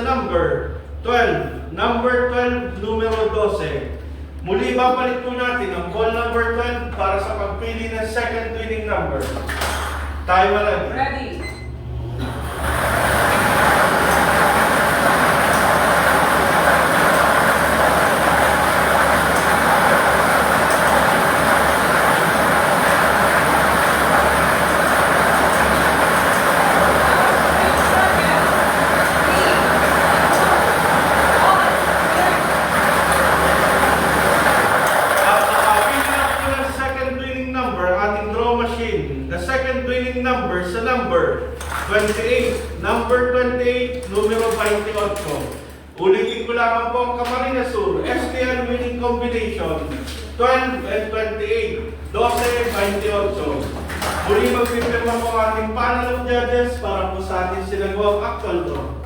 sa number 12. Number 12, numero 12. Muli babalik po natin ang ball number 12 para sa pagpili ng second winning number. Tayo ready? Ready. The second winning number sa number 28. Number 28, numero 28. Ulitin ko lamang po ang Camarines Sur. STL winning combination 12 and 28. 12, 28. Muli magpipirma po ang ating panel of judges para po sa ating sinagawang actual draw.